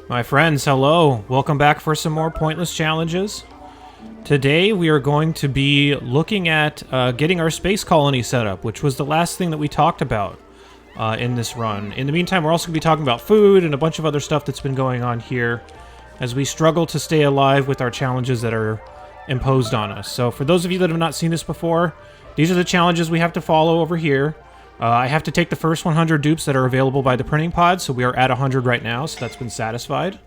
My friends, hello. Welcome back for some more pointless challenges. Today we are going to be looking at getting our space colony set up, which was the last thing that we talked about in this run. In the meantime, we're also going to be talking about food and a bunch of other stuff that's been going on here as we struggle to stay alive with our challenges that are imposed on us. So for those of you that have not seen this before, these are the challenges we have to follow over here. I have to take the first 100 dupes that are available by the printing pod, so we are at 100 right now, so that's been satisfied.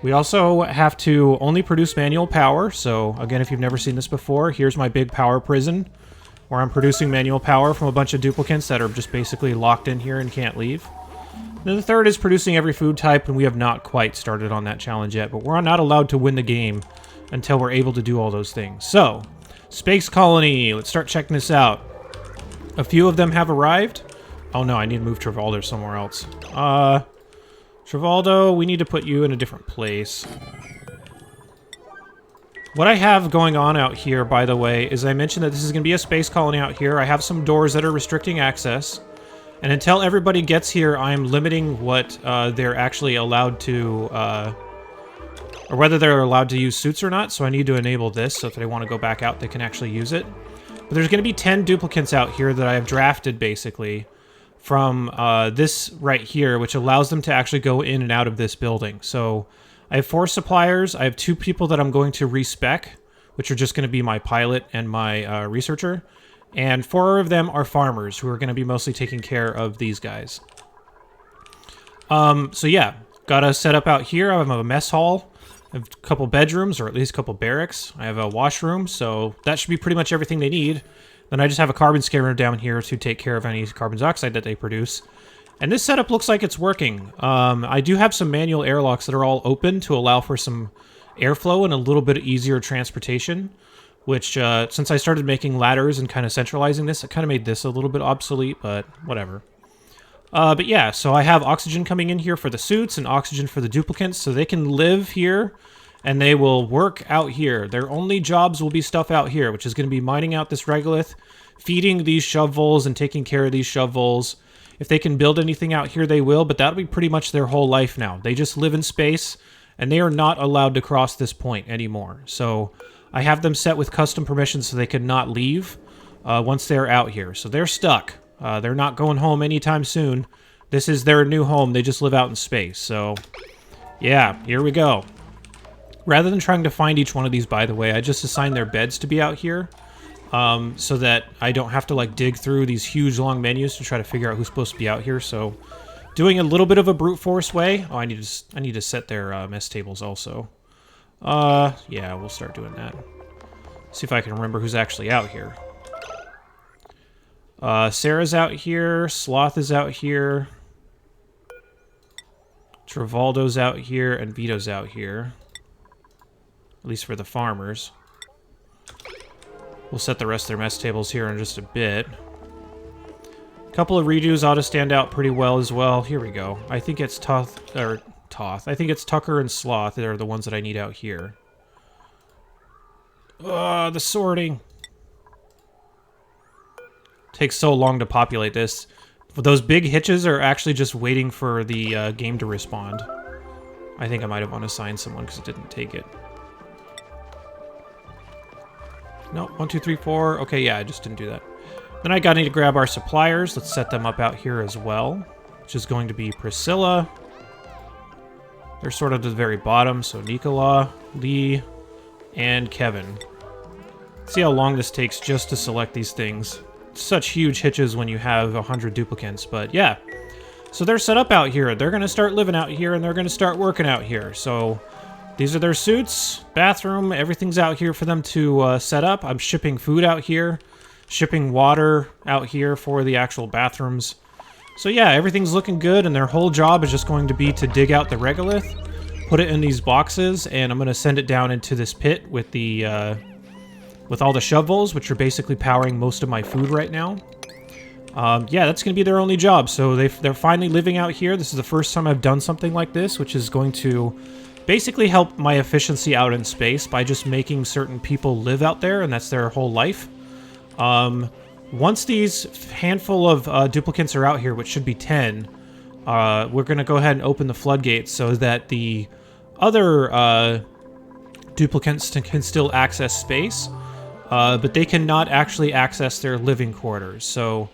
We also have to only produce manual power, so again, if you've never seen this before, here's my big power prison, where I'm producing manual power from a bunch of duplicants that are just basically locked in here and can't leave. Then the third is producing every food type, and we have not quite started on that challenge yet, but we're not allowed to win the game until we're able to do all those things. So, Space Colony, let's start checking this out. A few of them have arrived. Oh no, I need to move Travaldo somewhere else. Travaldo, we need to put you in a different place. What I have going on out here, by the way, is I mentioned that this is going to be a space colony out here. I have some doors that are restricting access. And until everybody gets here, I'm limiting what they're actually allowed to... or whether they're allowed to use suits or not. So I need to enable this so if they want to go back out, they can actually use it. But there's going to be 10 duplicants out here that I have drafted, basically, from this right here, which allows them to actually go in and out of this building. So I have 4 suppliers. I have 2 people that I'm going to respec, which are just going to be my pilot and my researcher. And 4 of them are farmers, who are going to be mostly taking care of these guys. So yeah, got a setup out here. I have a mess hall. I have a couple bedrooms, or at least a couple barracks. I have a washroom, so that should be pretty much everything they need. Then I just have a carbon scanner down here to take care of any carbon dioxide that they produce. And this setup looks like it's working. I do have some manual airlocks that are all open to allow for some airflow and a little bit easier transportation, which, since I started making ladders and kind of centralizing this, it kind of made this a little bit obsolete, but whatever. But yeah, so I have oxygen coming in here for the suits and oxygen for the duplicants, so they can live here and they will work out here. Their only jobs will be stuff out here, which is going to be mining out this regolith, feeding these shovels and taking care of these shovels. If they can build anything out here, they will, but that'll be pretty much their whole life now. They just live in space, and they are not allowed to cross this point anymore. So I have them set with custom permissions so they cannot leave once they're out here. So they're stuck. They're not going home anytime soon. This is their new home. They just live out in space. So, yeah, here we go. Rather than trying to find each one of these, by the way, I just assigned their beds to be out here so that I don't have to, like, dig through these huge, long menus to try to figure out who's supposed to be out here. So, doing a little bit of a brute force way. Oh, I need to set their mess tables also. Yeah, we'll start doing that. See if I can remember who's actually out here. Sarah's out here, Sloth is out here, Travaldo's out here, and Vito's out here. At least for the farmers. We'll set the rest of their mess tables here in just a bit. A couple of redos ought to stand out pretty well as well. Here we go. I think it's Toth. I think it's Tucker and Sloth that are the ones that I need out here. The sorting. Takes so long to populate this. Those big hitches are actually just waiting for the game to respond. I think I might have unassigned someone because it didn't take it. No, 1, 2, 3, 4. Okay, yeah, I just didn't do that. Then I need to grab our suppliers. Let's set them up out here as well, which is going to be Priscilla. They're sort of at the very bottom, so Nicola, Lee, and Kevin. See how long this takes just to select these things. Such huge hitches when you have 100 duplicants, but yeah. So they're set up out here. They're going to start living out here, and they're going to start working out here. So these are their suits, bathroom, everything's out here for them to set up. I'm shipping food out here, shipping water out here for the actual bathrooms. So yeah, everything's looking good, and their whole job is just going to be to dig out the regolith, put it in these boxes, and I'm going to send it down into this pit with the... with all the shovels, which are basically powering most of my food right now. Yeah, that's going to be their only job. So they're finally living out here. This is the first time I've done something like this, which is going to basically help my efficiency out in space by just making certain people live out there, and that's their whole life. Once these handful of duplicants are out here, which should be 10, we're going to go ahead and open the floodgates so that the other duplicants can still access space, but they cannot actually access their living quarters. So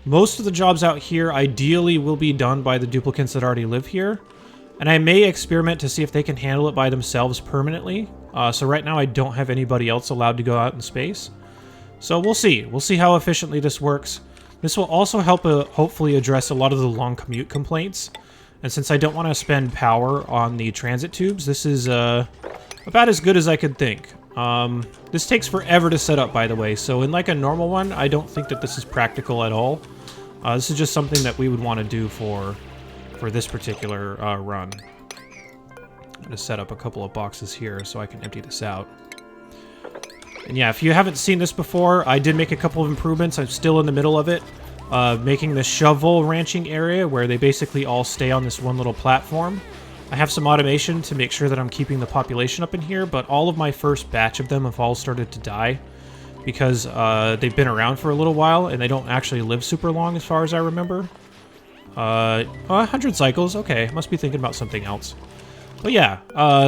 most of the jobs out here ideally will be done by the duplicants that already live here, and I may experiment to see if they can handle it by themselves permanently. So right now I don't have anybody else allowed to go out in space. So we'll see. We'll see how efficiently this works. This will also help hopefully address a lot of the long commute complaints. And since I don't want to spend power on the transit tubes, this is about as good as I could think. This takes forever to set up, by the way. So in like a normal one, I don't think that this is practical at all. This is just something that we would want to do for this particular run. I'm going to set up a couple of boxes here so I can empty this out. And yeah, if you haven't seen this before, I did make a couple of improvements. I'm still in the middle of it. Making the shovel ranching area where they basically all stay on this one little platform. I have some automation to make sure that I'm keeping the population up in here, but all of my first batch of them have all started to die because they've been around for a little while and they don't actually live super long as far as I remember. 100 cycles, okay, must be thinking about something else. But yeah,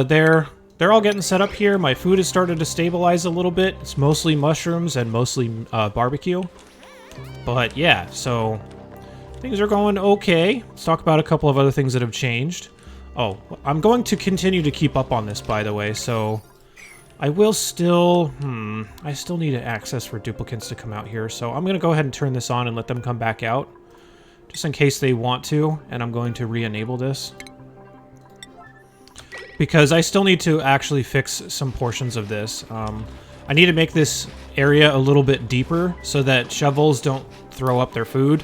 they're all getting set up here. My food has started to stabilize a little bit. It's mostly mushrooms and mostly barbecue. But yeah, so things are going okay. Let's talk about a couple of other things that have changed. Oh, I'm going to continue to keep up on this, by the way, so I will still... I still need access for duplicants to come out here, so I'm going to go ahead and turn this on and let them come back out, just in case they want to, and I'm going to re-enable this. Because I still need to actually fix some portions of this. I need to make this area a little bit deeper so that shovels don't throw up their food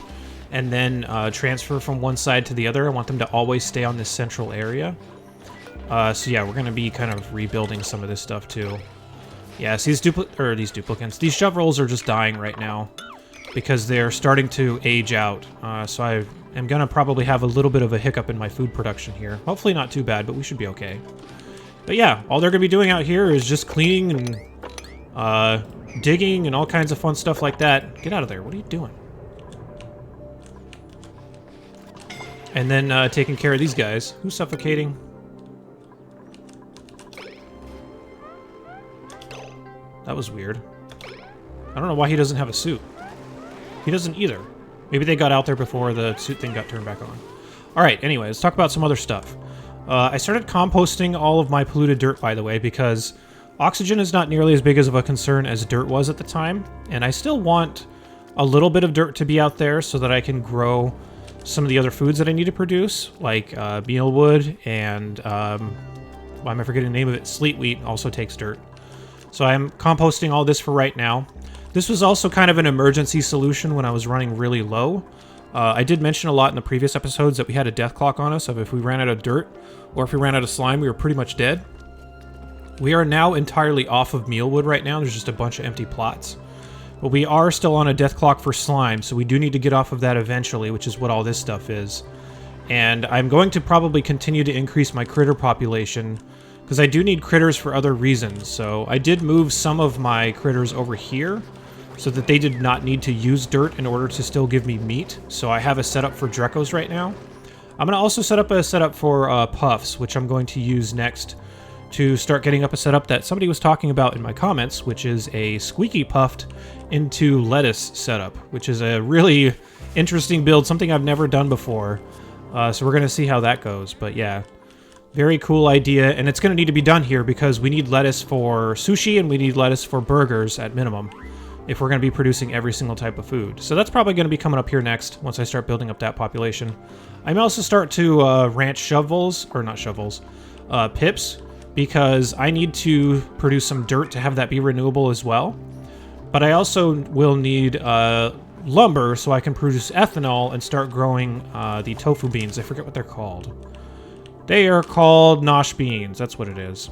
and then transfer from one side to the other. I want them to always stay on this central area. So yeah, we're going to be kind of rebuilding some of this stuff too. Yeah, so these duplicants, these shovels are just dying right now because they're starting to age out. So I am going to probably have a little bit of a hiccup in my food production here. Hopefully not too bad, but we should be okay. But yeah, all they're going to be doing out here is just cleaning and digging and all kinds of fun stuff like that. Get out of there. What are you doing? And then taking care of these guys. Who's suffocating? That was weird. I don't know why he doesn't have a suit. He doesn't either. Maybe they got out there before the suit thing got turned back on. Alright, anyway, let's talk about some other stuff. I started composting all of my polluted dirt, by the way, because oxygen is not nearly as big as of a concern as dirt was at the time, and I still want a little bit of dirt to be out there so that I can grow some of the other foods that I need to produce, like mealwood and, why am I forgetting the name of it? Sleet wheat also takes dirt. So I'm composting all this for right now. This was also kind of an emergency solution when I was running really low. I did mention a lot in the previous episodes that we had a death clock on us of if we ran out of dirt or if we ran out of slime, we were pretty much dead. We are now entirely off of mealwood right now. There's just a bunch of empty plots. But we are still on a death clock for slime, so we do need to get off of that eventually, which is what all this stuff is. And I'm going to probably continue to increase my critter population, because I do need critters for other reasons. So I did move some of my critters over here, so that they did not need to use dirt in order to still give me meat. So I have a setup for Drecos right now. I'm going to also set up a setup for Puffs, which I'm going to use next to start getting up a setup that somebody was talking about in my comments, which is a squeaky puffed into lettuce setup, which is a really interesting build, something I've never done before. So we're going to see how that goes. But yeah, very cool idea, and it's going to need to be done here because we need lettuce for sushi and we need lettuce for burgers at minimum if we're going to be producing every single type of food. So that's probably going to be coming up here next once I start building up that population. I may also start to ranch shovels, or not shovels, pips, because I need to produce some dirt to have that be renewable as well. But I also will need lumber so I can produce ethanol and start growing the tofu beans. I forget what they're called. They are called nosh beans. That's what it is.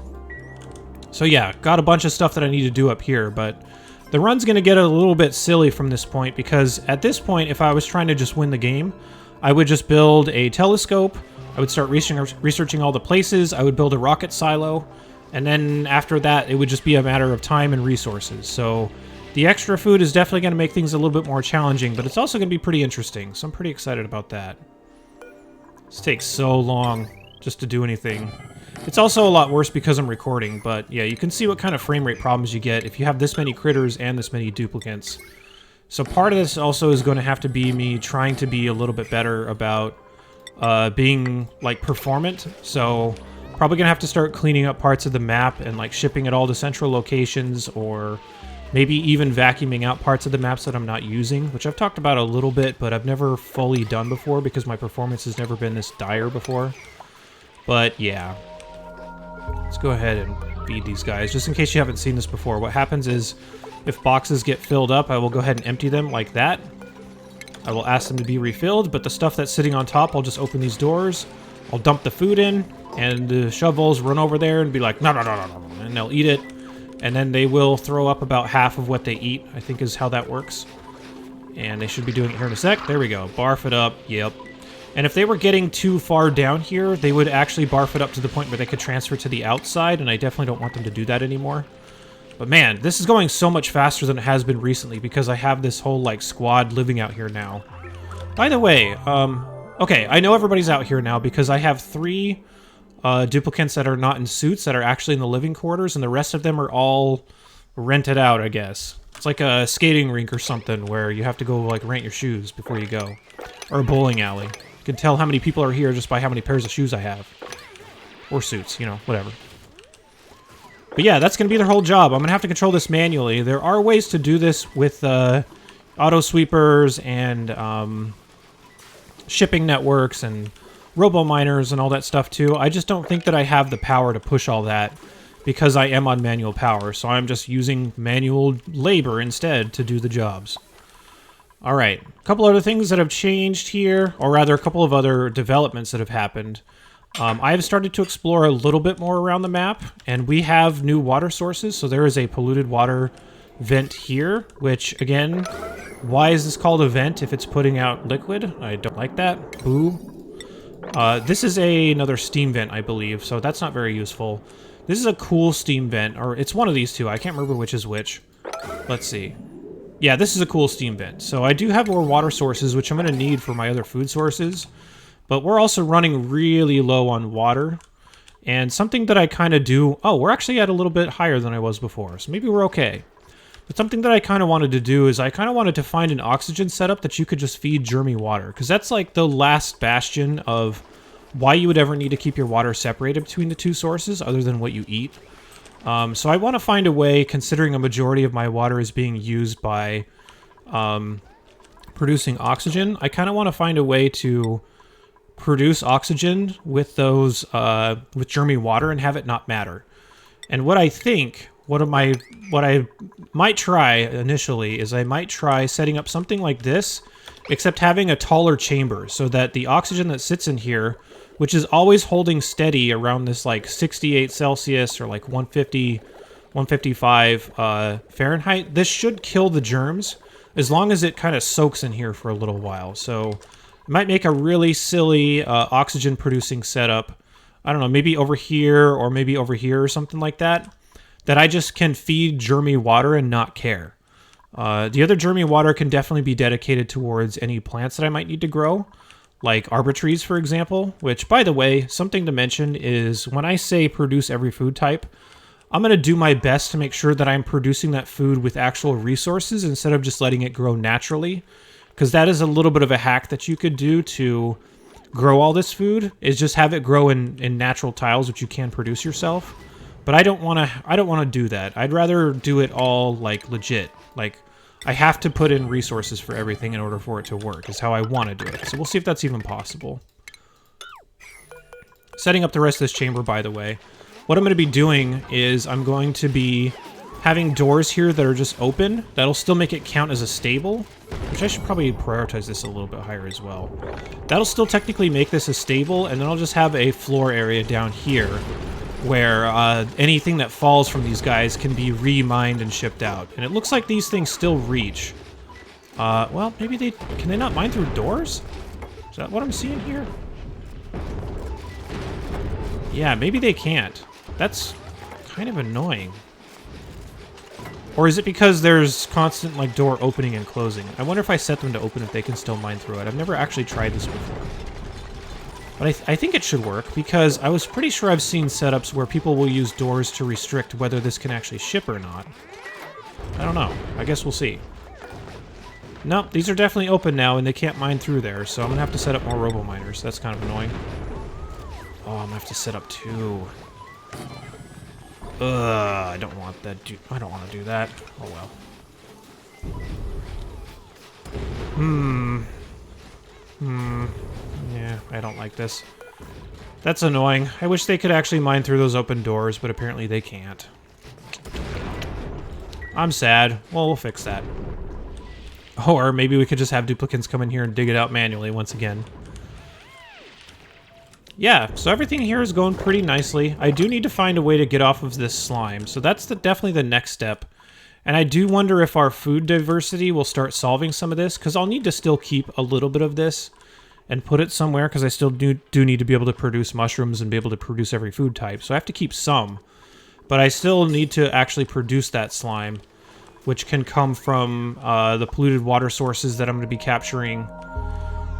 So yeah, got a bunch of stuff that I need to do up here, but the run's going to get a little bit silly from this point because at this point, if I was trying to just win the game, I would just build a telescope, I would start researching all the places, I would build a rocket silo, and then after that, it would just be a matter of time and resources. So the extra food is definitely going to make things a little bit more challenging, but it's also going to be pretty interesting, so I'm pretty excited about that. This takes so long just to do anything. It's also a lot worse because I'm recording, but yeah, you can see what kind of frame rate problems you get if you have this many critters and this many duplicants. So part of this also is going to have to be me trying to be a little bit better about being, like, performant. So probably going to have to start cleaning up parts of the map and, like, shipping it all to central locations, or maybe even vacuuming out parts of the maps that I'm not using, which I've talked about a little bit, but I've never fully done before because my performance has never been this dire before. But yeah. Let's go ahead and feed these guys. Just in case you haven't seen this before, what happens is if boxes get filled up, I will go ahead and empty them like that. I will ask them to be refilled, but the stuff that's sitting on top, I'll just open these doors, I'll dump the food in, and the shovels run over there and be like, no, no, no, no, no, and they'll eat it, and then they will throw up about half of what they eat, I think is how that works. And they should be doing it here in a sec. There we go. Barf it up. Yep. And if they were getting too far down here, they would actually barf it up to the point where they could transfer to the outside, and I definitely don't want them to do that anymore. But man, this is going so much faster than it has been recently because I have this whole, like, squad living out here now. By the way, okay, I know everybody's out here now because I have 3 duplicants that are not in suits that are actually in the living quarters, and the rest of them are all rented out, I guess. It's like a skating rink or something where you have to go, like, rent your shoes before you go. Or a bowling alley. You can tell how many people are here just by how many pairs of shoes I have. Or suits, you know, whatever. But yeah, that's going to be their whole job. I'm going to have to control this manually. There are ways to do this with auto sweepers and shipping networks and robo-miners and all that stuff too. I just don't think that I have the power to push all that because I am on manual power. So I'm just using manual labor instead to do the jobs. Alright, a couple other things that have changed here, or rather a couple of other developments that have happened. I have started to explore a little bit more around the map, and we have new water sources. So there is a polluted water vent here, which, again, why is this called a vent if it's putting out liquid? I don't like that. Boo. This is another steam vent, I believe, so that's not very useful. This is a cool steam vent, or it's one of these two. I can't remember which is which. Let's see. Yeah, this is a cool steam vent. So I do have more water sources, which I'm going to need for my other food sources. But we're also running really low on water. And something that I kind of do... Oh, we're actually at a little bit higher than I was before, so maybe we're okay. But something that I kind of wanted to do is I kind of wanted to find an oxygen setup that you could just feed germy water. Because that's like the last bastion of why you would ever need to keep your water separated between the two sources other than what you eat. So I want to find a way, considering a majority of my water is being used by producing oxygen, I kind of want to find a way to produce oxygen with those, with germy water and have it not matter. And what I think, what I might try initially is I might try setting up something like this, except having a taller chamber so that the oxygen that sits in here, which is always holding steady around this like 68 Celsius or like 150, 155 Fahrenheit, this should kill the germs as long as it kind of soaks in here for a little while. So it might make a really silly oxygen producing setup. I don't know, maybe over here or maybe over here or something like that, that I just can feed germy water and not care. The other germy water can definitely be dedicated towards any plants that I might need to grow, like arbor trees, for example, which, by the way, something to mention is when I say produce every food type, I'm going to do my best to make sure that I'm producing that food with actual resources instead of just letting it grow naturally, because that is a little bit of a hack that you could do to grow all this food, is just have it grow in natural tiles, which you can produce yourself. But I don't want to do that. I'd rather do it all like legit. Like, I have to put in resources for everything in order for it to work, is how I want to do it. So we'll see if that's even possible. Setting up the rest of this chamber, by the way. What I'm going to be doing is I'm going to be having doors here that are just open. That'll still make it count as a stable, which I should probably prioritize this a little bit higher as well. That'll still technically make this a stable, and then I'll just have a floor area down here where anything that falls from these guys can be remined and shipped out. And it looks like these things still reach. Well, maybe can they not mine through doors? Is that what I'm seeing here? Yeah, maybe they can't. That's kind of annoying. Or is it because there's constant, like, door opening and closing? I wonder if I set them to open if they can still mine through it. I've never actually tried this before. But I think it should work, because I was pretty sure I've seen setups where people will use doors to restrict whether this can actually ship or not. I don't know. I guess we'll see. Nope, these are definitely open now, and they can't mine through there, so I'm going to have to set up more robo-miners. That's kind of annoying. Oh, I'm going to have to set up 2. I don't want that. I don't want to do that. Oh, well. Yeah, I don't like this. That's annoying. I wish they could actually mine through those open doors, but apparently they can't. I'm sad. Well, we'll fix that. Or maybe we could just have duplicants come in here and dig it out manually once again. Yeah, so everything here is going pretty nicely. I do need to find a way to get off of this slime, so that's definitely the next step. And I do wonder if our food diversity will start solving some of this, because I'll need to still keep a little bit of this and put it somewhere, because I still do need to be able to produce mushrooms and be able to produce every food type. So I have to keep some, but I still need to actually produce that slime, which can come from the polluted water sources that I'm going to be capturing.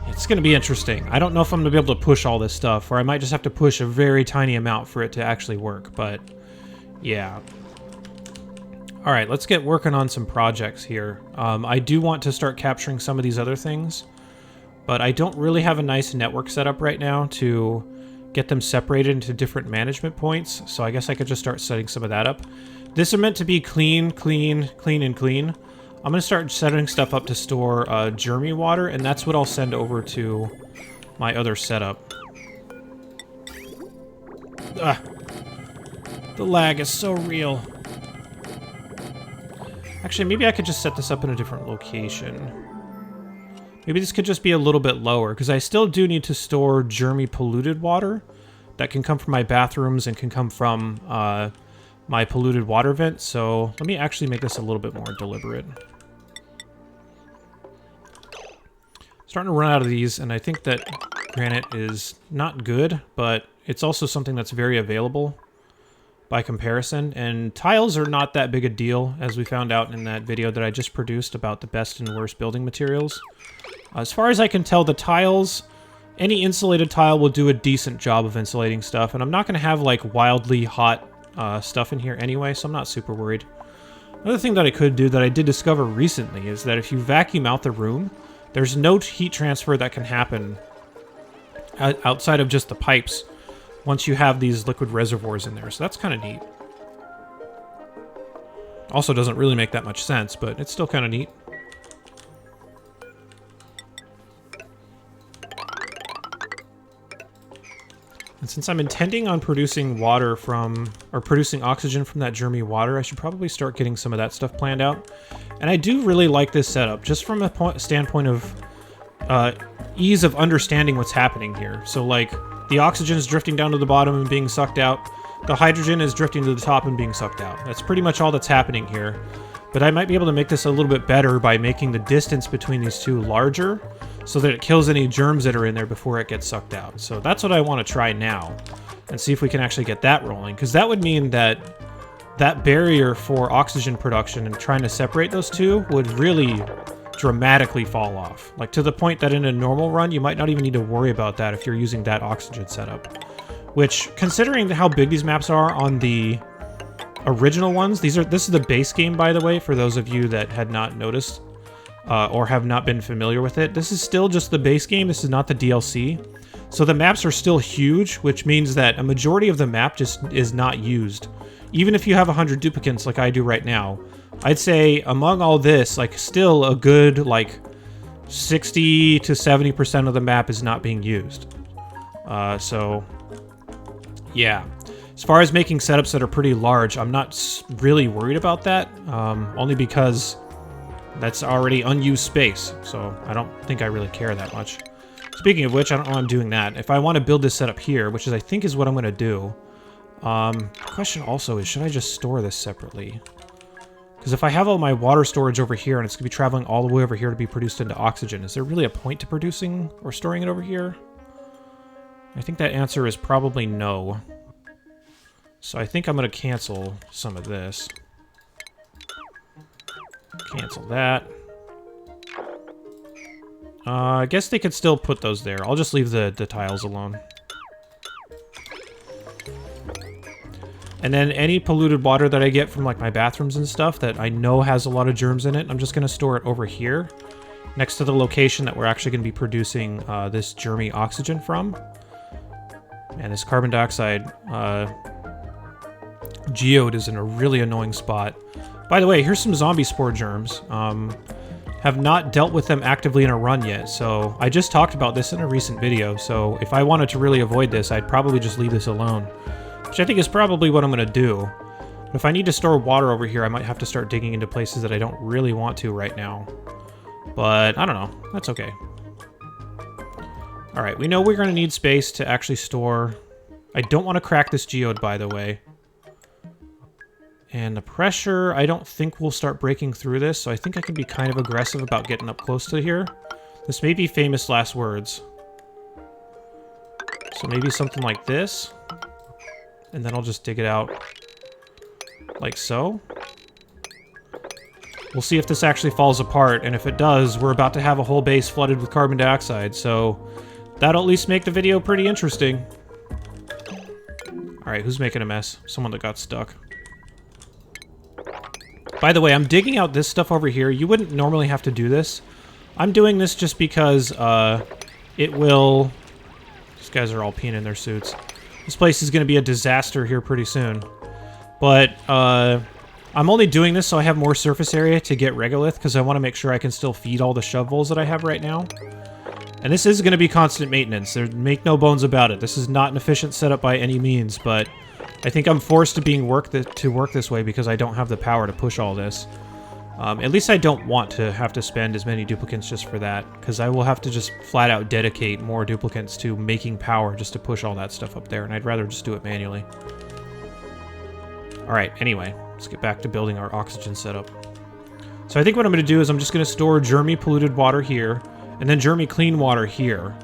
It's going to be interesting. I don't know if I'm going to be able to push all this stuff, or I might just have to push a very tiny amount for it to actually work, but yeah. Alright, let's get working on some projects here. I do want to start capturing some of these other things, but I don't really have a nice network set up right now to get them separated into different management points, so I guess I could just start setting some of that up. This is meant to be clean, clean, clean, and clean. I'm going to start setting stuff up to store Jeremy water, and that's what I'll send over to my other setup. Ugh. The lag is so real. Actually, maybe I could just set this up in a different location. Maybe this could just be a little bit lower, because I still do need to store germy polluted water that can come from my bathrooms and can come from my polluted water vent. So let me actually make this a little bit more deliberate. Starting to run out of these, and I think that granite is not good, but it's also something that's very available by comparison, and tiles are not that big a deal, as we found out in that video that I just produced about the best and worst building materials. As far as I can tell, the tiles, any insulated tile will do a decent job of insulating stuff, and I'm not going to have like wildly hot stuff in here anyway, so I'm not super worried. Another thing that I could do that I did discover recently is that if you vacuum out the room, there's no heat transfer that can happen outside of just the pipes once you have these liquid reservoirs in there, so that's kind of neat. Also doesn't really make that much sense, but it's still kind of neat. And since I'm intending on producing water from, or producing oxygen from that germy water, I should probably start getting some of that stuff planned out. And I do really like this setup, just from a standpoint of ease of understanding what's happening here. So like, the oxygen is drifting down to the bottom and being sucked out. The hydrogen is drifting to the top and being sucked out. That's pretty much all that's happening here. But I might be able to make this a little bit better by making the distance between these two larger, so that it kills any germs that are in there before it gets sucked out. So that's what I want to try now, and see if we can actually get that rolling, because that would mean that that barrier for oxygen production and trying to separate those two would really dramatically fall off. Like, to the point that in a normal run, you might not even need to worry about that if you're using that oxygen setup. Which, considering how big these maps are on the original ones, this is the base game, by the way, for those of you that had not noticed or have not been familiar with it. This is still just the base game, this is not the DLC. So the maps are still huge, which means that a majority of the map just is not used. Even if you have 100 duplicants like I do right now, I'd say among all this, like, still a good, like, 60 to 70% of the map is not being used. So, yeah. As far as making setups that are pretty large, I'm not really worried about that, only because that's already unused space, so I don't think I really care that much. Speaking of which, I don't know I'm doing that. If I want to build this setup here, which is I think is what I'm going to do, the question also is, should I just store this separately? Because if I have all my water storage over here and it's going to be traveling all the way over here to be produced into oxygen, is there really a point to producing or storing it over here? I think that answer is probably no. So I think I'm going to cancel some of this. Cancel that. I guess they could still put those there. I'll just leave the tiles alone. And then any polluted water that I get from like my bathrooms and stuff that I know has a lot of germs in it, I'm just going to store it over here next to the location that we're actually going to be producing this germy oxygen from. And this carbon dioxide geode is in a really annoying spot. By the way, here's some zombie spore germs. Have not dealt with them actively in a run yet, so I just talked about this in a recent video, so if I wanted to really avoid this, I'd probably just leave this alone, which I think is probably what I'm going to do. But if I need to store water over here, I might have to start digging into places that I don't really want to right now. But I don't know. That's okay. Alright, we know we're going to need space to actually store... I don't want to crack this geode, by the way. And the pressure, I don't think we'll start breaking through this, so I think I can be kind of aggressive about getting up close to here. This may be famous last words. So maybe something like this. And then I'll just dig it out like so. We'll see if this actually falls apart, and if it does, we're about to have a whole base flooded with carbon dioxide, so that'll at least make the video pretty interesting. Alright, who's making a mess? Someone that got stuck. By the way, I'm digging out this stuff over here. You wouldn't normally have to do this. I'm doing this just because it will... These guys are all peeing in their suits. This place is going to be a disaster here pretty soon. But I'm only doing this so I have more surface area to get regolith, because I want to make sure I can still feed all the shovels that I have right now. And this is going to be constant maintenance. Make no bones about it. This is not an efficient setup by any means, but I think I'm forced to work this way because I don't have the power to push all this. At least I don't want to have to spend as many duplicants just for that, because I will have to just flat out dedicate more duplicants to making power just to push all that stuff up there, and I'd rather just do it manually. Alright, anyway, let's get back to building our oxygen setup. So I think what I'm going to do is I'm just going to store germy polluted water here, and then germy clean water here.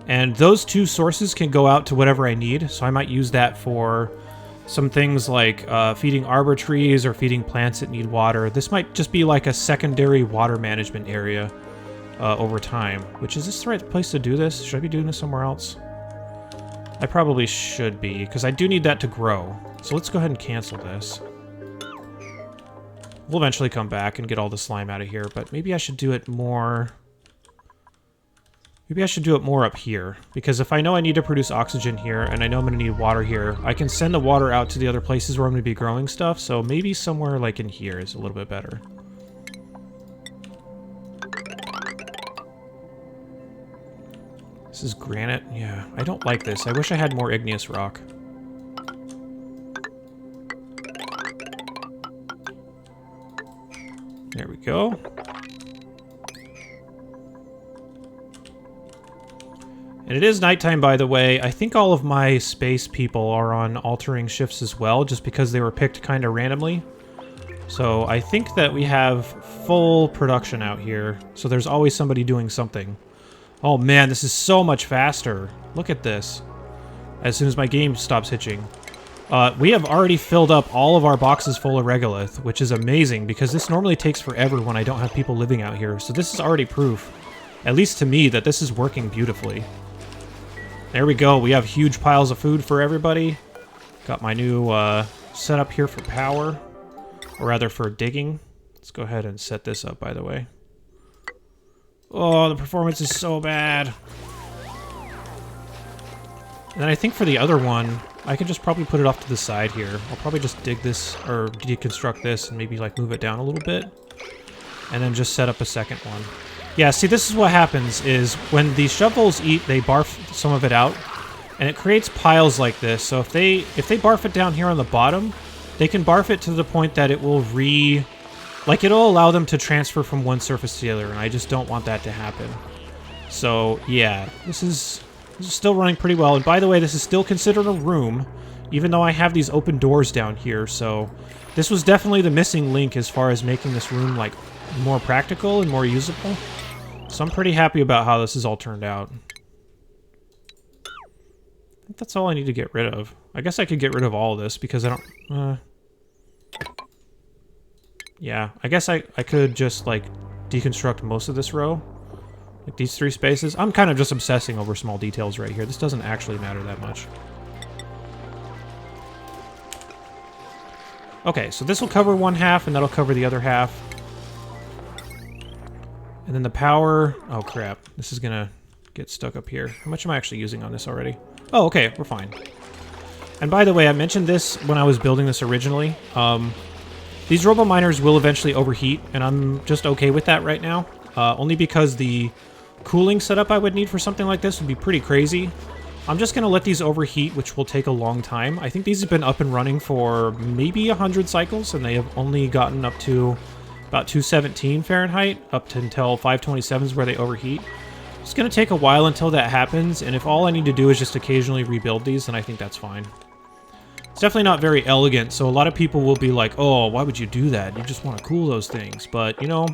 And those two sources can go out to whatever I need, so I might use that for some things like feeding arbor trees or feeding plants that need water. This might just be like a secondary water management area over time. Which, is this the right place to do this? Should I be doing this somewhere else? I probably should be, because I do need that to grow. So let's go ahead and cancel this. We'll eventually come back and get all the slime out of here, but maybe I should do it more... Maybe I should do it more up here, because if I know I need to produce oxygen here, and I know I'm going to need water here, I can send the water out to the other places where I'm going to be growing stuff, so maybe somewhere like in here is a little bit better. This is granite? Yeah, I don't like this. I wish I had more igneous rock. There we go. And it is nighttime, by the way. I think all of my space people are on altering shifts as well, just because they were picked kind of randomly. So I think that we have full production out here. So there's always somebody doing something. Oh man, this is so much faster. Look at this. As soon as my game stops hitching. We have already filled up all of our boxes full of regolith, which is amazing, because this normally takes forever when I don't have people living out here. So this is already proof, at least to me, that this is working beautifully. There we go. We have huge piles of food for everybody. Got my new setup here for power, or rather for digging. Let's go ahead and set this up, by the way. Oh, the performance is so bad. And then I think for the other one, I can just probably put it off to the side here. I'll probably just dig this, or deconstruct this, and maybe like move it down a little bit. And then just set up a second one. Yeah, see, this is what happens, is when these shovels eat, they barf some of it out, and it creates piles like this. So if they barf it down here on the bottom, they can barf it to the point that it will it'll allow them to transfer from one surface to the other, and I just don't want that to happen. So, yeah, this is still running pretty well. And by the way, this is still considered a room, even though I have these open doors down here, so this was definitely the missing link as far as making this room, like, more practical and more usable. So I'm pretty happy about how this has all turned out. I think that's all I need to get rid of. I guess I could get rid of all of this because I don't... yeah, I guess I could just, like, deconstruct most of this row. Like these 3 spaces. I'm kind of just obsessing over small details right here. This doesn't actually matter that much. Okay, so this will cover one half, and that'll cover the other half. And then the power... Oh, crap. This is gonna get stuck up here. How much am I actually using on this already? Oh, okay, we're fine. And by the way, I mentioned this when I was building this originally. These robo-miners will eventually overheat, and I'm just okay with that right now. Only because the cooling setup I would need for something like this would be pretty crazy. I'm just going to let these overheat, which will take a long time. I think these have been up and running for maybe 100 cycles, and they have only gotten up to about 217 Fahrenheit, up to until 527 is where they overheat. It's going to take a while until that happens, and if all I need to do is just occasionally rebuild these, then I think that's fine. It's definitely not very elegant, so a lot of people will be like, oh, why would you do that? You just want to cool those things. But, you know,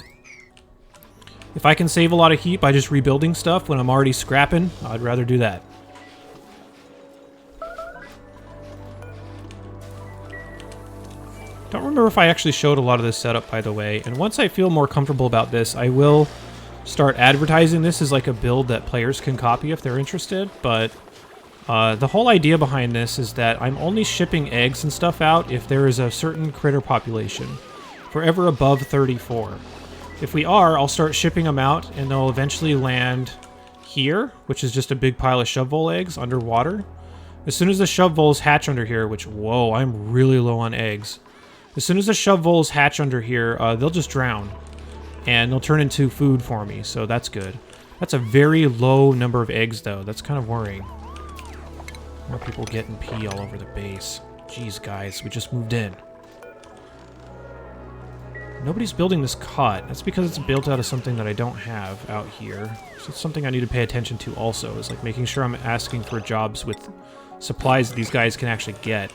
if I can save a lot of heat by just rebuilding stuff when I'm already scrapping, I'd rather do that. Don't remember if I actually showed a lot of this setup, by the way, and once I feel more comfortable about this, I will start advertising this as like a build that players can copy if they're interested, but the whole idea behind this is that I'm only shipping eggs and stuff out if there is a certain critter population, forever above 34. If we are, I'll start shipping them out, and they'll eventually land here, which is just a big pile of shove-vole eggs underwater. As soon as the shove-voles hatch under here, which, whoa, I'm really low on eggs. As soon as the shove-voles hatch under here, they'll just drown, and they'll turn into food for me, so that's good. That's a very low number of eggs, though. That's kind of worrying. More people getting pee all over the base. Jeez, guys, we just moved in. Nobody's building this cot. That's because it's built out of something that I don't have out here. So it's something I need to pay attention to also, is like making sure I'm asking for jobs with supplies these guys can actually get.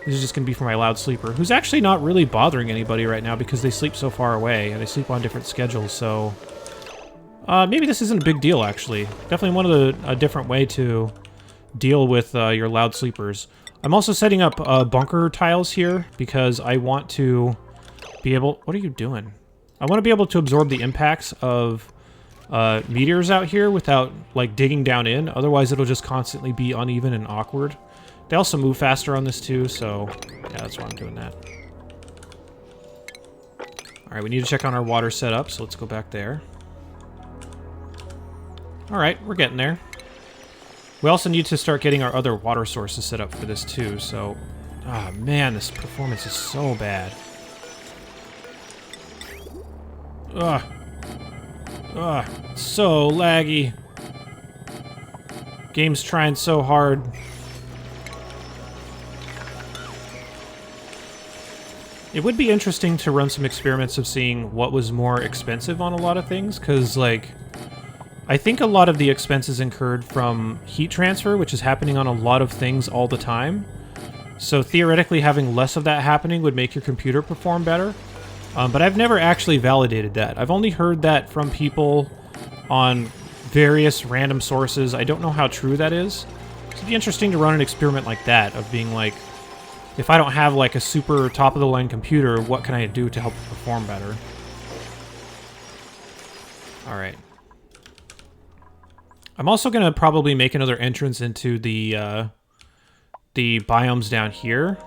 This is just going to be for my loud sleeper, who's actually not really bothering anybody right now because they sleep so far away, and they sleep on different schedules, so... maybe this isn't a big deal, actually. Definitely a different way to deal with your loud sleepers. I'm also setting up bunker tiles here because I want to be able... What are you doing? I want to be able to absorb the impacts of meteors out here without, like, digging down in. Otherwise, it'll just constantly be uneven and awkward. They also move faster on this too, so yeah, that's why I'm doing that. Alright, we need to check on our water setup, so let's go back there. Alright, we're getting there. We also need to start getting our other water sources set up for this too, so... Ah, man, this performance is so bad. Ugh. Ugh, so laggy. Game's trying so hard. It would be interesting to run some experiments of seeing what was more expensive on a lot of things, because, like, I think a lot of the expenses incurred from heat transfer, which is happening on a lot of things all the time. So theoretically, having less of that happening would make your computer perform better. But I've never actually validated that. I've only heard that from people on various random sources. I don't know how true that is. So it'd be interesting to run an experiment like that, of being like, if I don't have, like, a super top-of-the-line computer, what can I do to help it perform better? Alright. I'm also going to probably make another entrance into the biomes down here,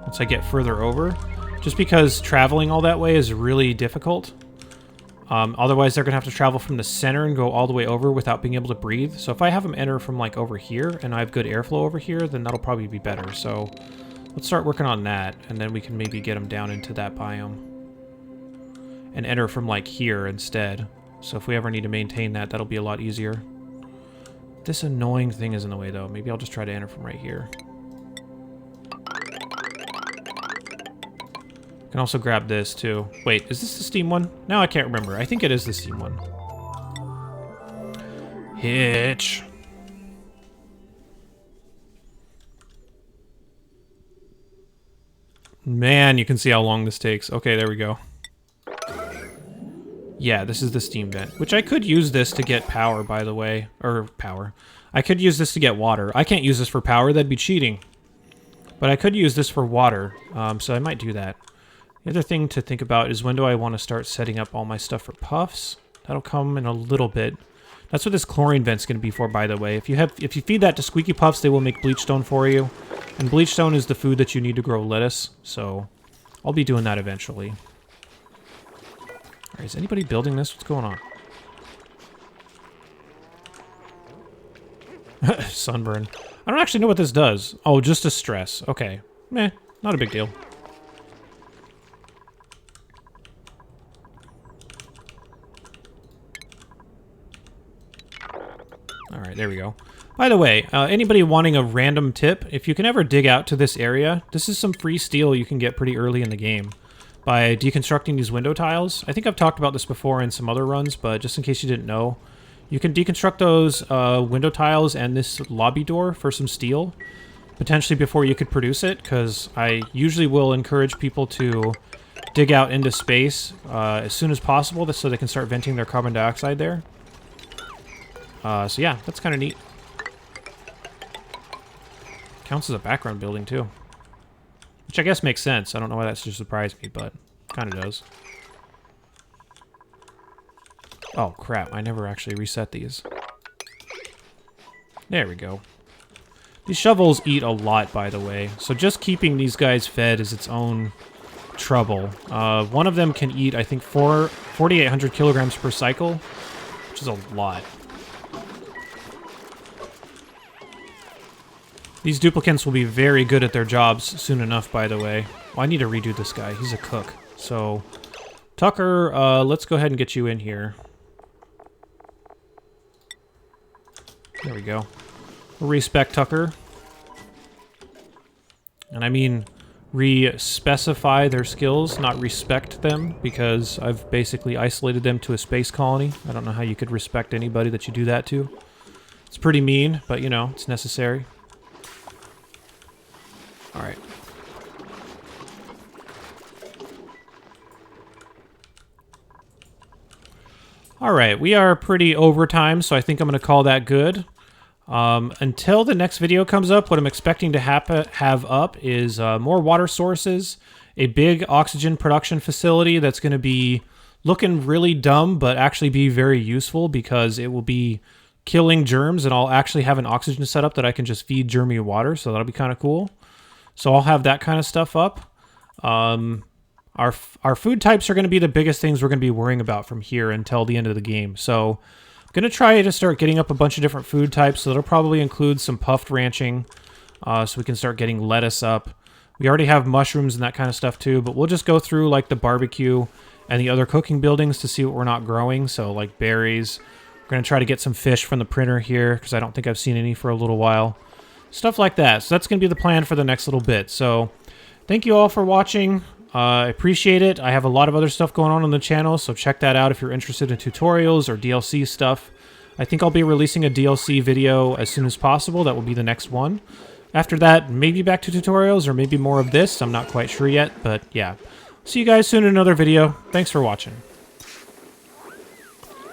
once I get further over. Just because traveling all that way is really difficult. Otherwise, they're going to have to travel from the center and go all the way over without being able to breathe. So if I have them enter from, like, over here, and I have good airflow over here, then that'll probably be better. So... let's start working on that, and then we can maybe get them down into that biome. And enter from, like, here instead. So if we ever need to maintain that, that'll be a lot easier. This annoying thing is in the way, though. Maybe I'll just try to enter from right here. Can also grab this, too. Wait, is this the Steam one? No, I can't remember. I think it is the Steam one. Hitch. Man, you can see how long this takes. Okay, there we go. Yeah, this is the steam vent, which I could use this to get power, by the way. Or power. I could use this to get water. I can't use this for power, that'd be cheating. But I could use this for water, so I might do that. The other thing to think about is when do I want to start setting up all my stuff for puffs? That'll come in a little bit. That's what this chlorine vent's going to be for, by the way. If you feed that to squeaky puffs, they will make bleachstone for you. And bleachstone is the food that you need to grow lettuce, so I'll be doing that eventually. Alright, is anybody building this? What's going on? Sunburn. I don't actually know what this does. Oh, just a stress. Okay. Meh, not a big deal. Alright, there we go. By the way, anybody wanting a random tip, if you can ever dig out to this area, this is some free steel you can get pretty early in the game by deconstructing these window tiles. I think I've talked about this before in some other runs, but just in case you didn't know, you can deconstruct those window tiles and this lobby door for some steel, potentially before you could produce it, because I usually will encourage people to dig out into space as soon as possible so they can start venting their carbon dioxide there. So yeah, that's kind of neat. Counts as a background building too. Which I guess makes sense. I don't know why that should surprise me, but kind of does. Oh crap, I never actually reset these. There we go. These shovels eat a lot, by the way, so just keeping these guys fed is its own trouble. One of them can eat, I think, 4,800 kilograms per cycle, which is a lot. These duplicants will be very good at their jobs soon enough, by the way. Well, I need to redo this guy. He's a cook. So, Tucker, let's go ahead and get you in here. There we go. We'll respec Tucker. And I mean, re-specify their skills, not respect them, because I've basically isolated them to a space colony. I don't know how you could respect anybody that you do that to. It's pretty mean, but you know, it's necessary. Alright. Alright, we are pretty over time, so I think I'm going to call that good. Until the next video comes up, what I'm expecting to have up is more water sources, a big oxygen production facility that's going to be looking really dumb, but actually be very useful because it will be killing germs, and I'll actually have an oxygen setup that I can just feed germy water, so that'll be kind of cool. So I'll have that kind of stuff up. Our food types are going to be the biggest things we're going to be worrying about from here until the end of the game. So I'm going to try to start getting up a bunch of different food types. So that'll probably include some puffed ranching, so we can start getting lettuce up. We already have mushrooms and that kind of stuff too, but we'll just go through like the barbecue and the other cooking buildings to see what we're not growing. So like berries. We're going to try to get some fish from the printer here because I don't think I've seen any for a little while. Stuff like that. So that's going to be the plan for the next little bit. So thank you all for watching. I appreciate it. I have a lot of other stuff going on the channel, so check that out if you're interested in tutorials or DLC stuff. I think I'll be releasing a DLC video as soon as possible. That will be the next one. After that, maybe back to tutorials or maybe more of this. I'm not quite sure yet, but yeah. See you guys soon in another video. Thanks for watching.